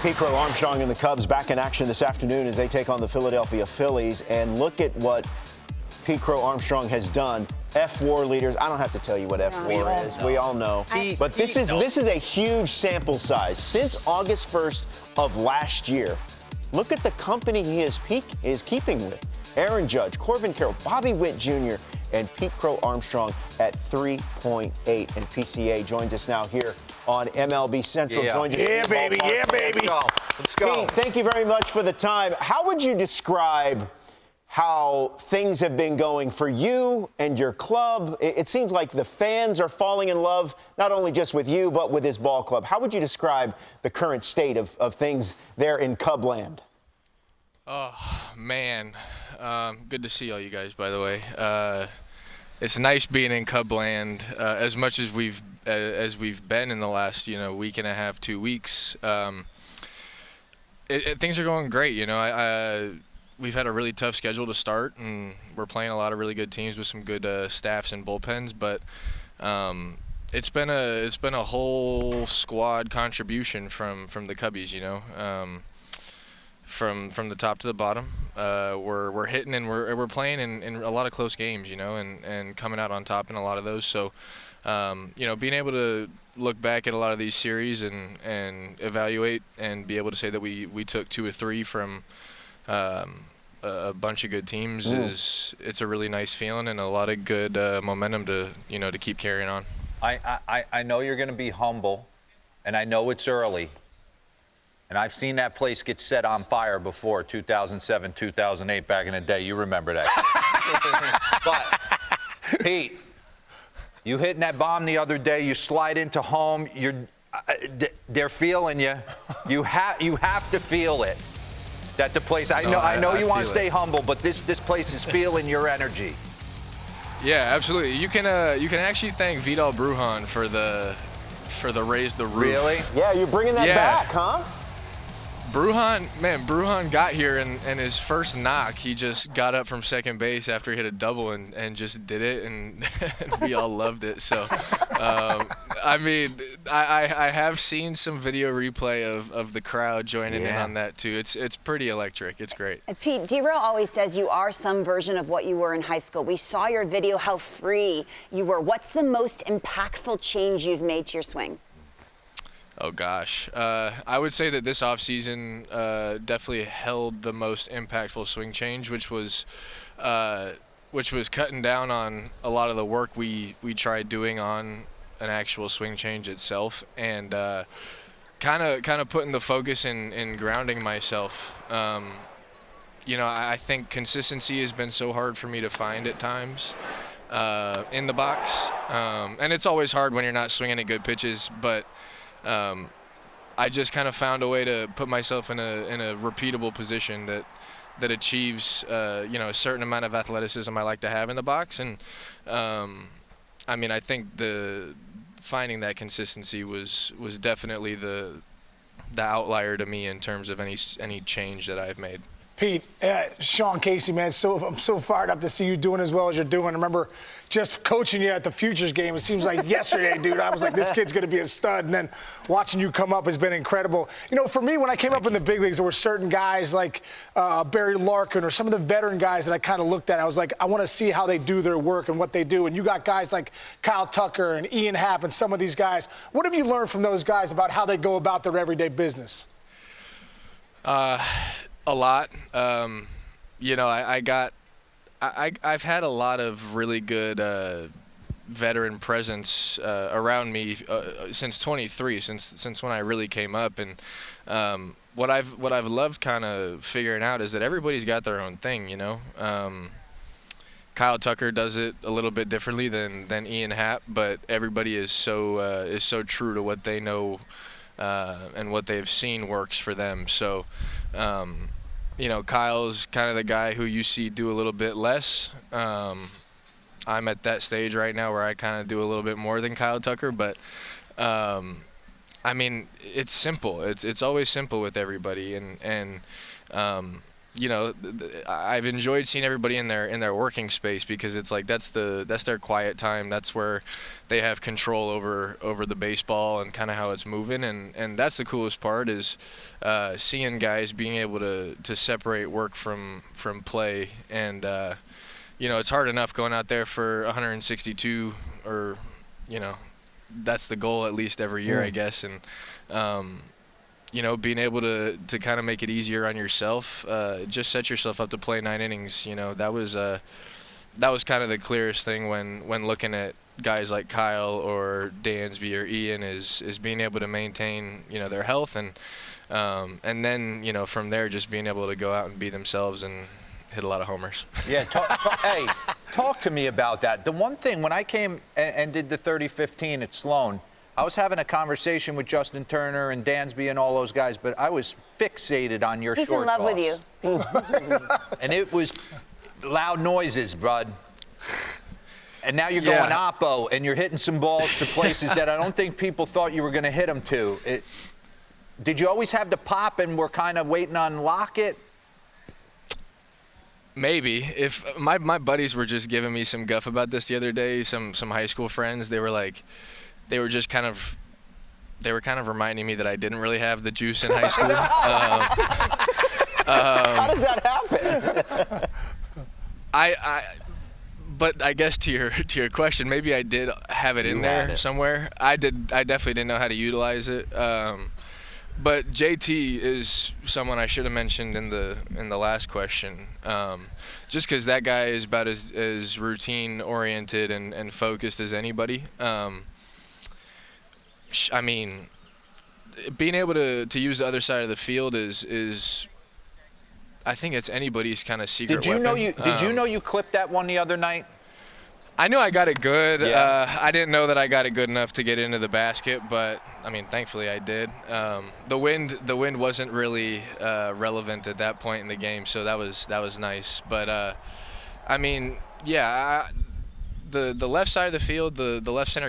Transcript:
Pete Crow-Armstrong and the Cubs back in action this afternoon as they take on the Philadelphia Phillies. And look at what Pete Crow-Armstrong has done. F-WAR leaders. I don't have to tell you what F-WAR is. We all know. But this is a huge sample size. Since August 1st of last year, look at the company he is keeping with. Aaron Judge, Corbin Carroll, Bobby Witt Jr., and Pete Crow-Armstrong at 3.8. And PCA joins us now here on MLB Central. Joins us Yeah, baby. Let's go. Pete, thank you very much for the time. How would you describe how things have been going for you and your club? It seems like the fans are falling in love, not only just with you, but with this ball club. How would you describe the current state of things there in Cubland? Oh, man. Good to see all you guys, by the way. It's nice being in Cubland. As much as we've been in the last, week and a half, 2 weeks, things are going great. We've had a really tough schedule to start, and we're playing a lot of really good teams with some good staffs and bullpens. But it's been a whole squad contribution from the Cubbies. From the top to the bottom, we're hitting and we're playing in a lot of close games, and coming out on top in a lot of those. So, being able to look back at a lot of these series and evaluate and be able to say that we took 2 or 3 from a bunch of good teams it's a really nice feeling and a lot of good momentum to keep carrying on. I know you're going to be humble, and I know it's early. And I've seen that place get set on fire before, 2007, 2008, back in the day. You remember that. But, Pete, you hitting that bomb the other day, you slide into home, they're feeling you. You have to feel it. That the place, I know you want to stay humble, but this place is feeling your energy. Yeah, absolutely. You can actually thank Vidal Brujan for the raise the roof. Really? Yeah, you're bringing that back, huh? Brujan got here and his first knock, he just got up from second base after he hit a double and just did it, and we all loved it. So, I have seen some video replay of the crowd joining in on that too. It's pretty electric. It's great. And Pete, D-Row always says you are some version of what you were in high school. We saw your video, how free you were. What's the most impactful change you've made to your swing? Oh gosh, I would say that this offseason definitely held the most impactful swing change, which was cutting down on a lot of the work we tried doing on an actual swing change itself, and kind of putting the focus in grounding myself. I think consistency has been so hard for me to find at times in the box, and it's always hard when you're not swinging at good pitches, but I just kind of found a way to put myself in a repeatable position that achieves a certain amount of athleticism I like to have in the box, and I think finding that consistency was definitely the outlier to me in terms of any change that I've made. Pete, Sean Casey, man, I'm so fired up to see you doing as well as you're doing. I remember just coaching you at the Futures game. It seems like yesterday, dude. I was like, this kid's going to be a stud. And then watching you come up has been incredible. For me, when I came up in the big leagues, there were certain guys like Barry Larkin or some of the veteran guys that I kind of looked at. I was like, I want to see how they do their work and what they do. And you got guys like Kyle Tucker and Ian Happ and some of these guys. What have you learned from those guys about how they go about their everyday business? A lot. I've had a lot of really good veteran presence around me since 23, since when I really came up, and what I've loved kind of figuring out is that everybody's got their own thing. Kyle Tucker does it a little bit differently than Ian Happ, but everybody is so true to what they know and what they've seen works for them. So. Kyle's kind of the guy who you see do a little bit less. I'm at that stage right now where I kind of do a little bit more than Kyle Tucker, but it's simple. It's always simple with everybody, and I've enjoyed seeing everybody in their working space, because it's like that's their quiet time. That's where they have control over the baseball and kind of how it's moving, and that's the coolest part is seeing guys being able to separate work from play. And it's hard enough going out there for 162, or that's the goal at least every year, I guess. And being able to kind of make it easier on yourself, just set yourself up to play 9 innings. That was kind of the clearest thing when looking at guys like Kyle or Dansby or Ian is being able to maintain their health, and then from there just being able to go out and be themselves and hit a lot of homers. Yeah, talk to me about that. The one thing, when I came and did the 30-15 at Sloan, I was having a conversation with Justin Turner and Dansby and all those guys, but I was fixated on your He's short in love toss. with you. And it was loud noises, bud. And now you're going oppo, and you're hitting some balls to places that I don't think people thought you were going to hit them to. Did you always have the pop and were kind of waiting on Lockett? Maybe. If my buddies were just giving me some guff about this the other day, some high school friends, they were kind of reminding me that I didn't really have the juice in high school. How does that happen? But I guess to your question, maybe I did have it in there somewhere. I definitely didn't know how to utilize it. But JT is someone I should have mentioned in the last question. Just because that guy is about as routine oriented and focused as anybody. I mean, being able to use the other side of the field is I think it's anybody's kind of secret weapon. Did you know you clipped that one the other night? I knew I got it good. Yeah. I didn't know that I got it good enough to get into the basket, but I mean, thankfully I did. The wind wasn't really relevant at that point in the game, so that was nice. But I mean, yeah, the left side of the field, the left center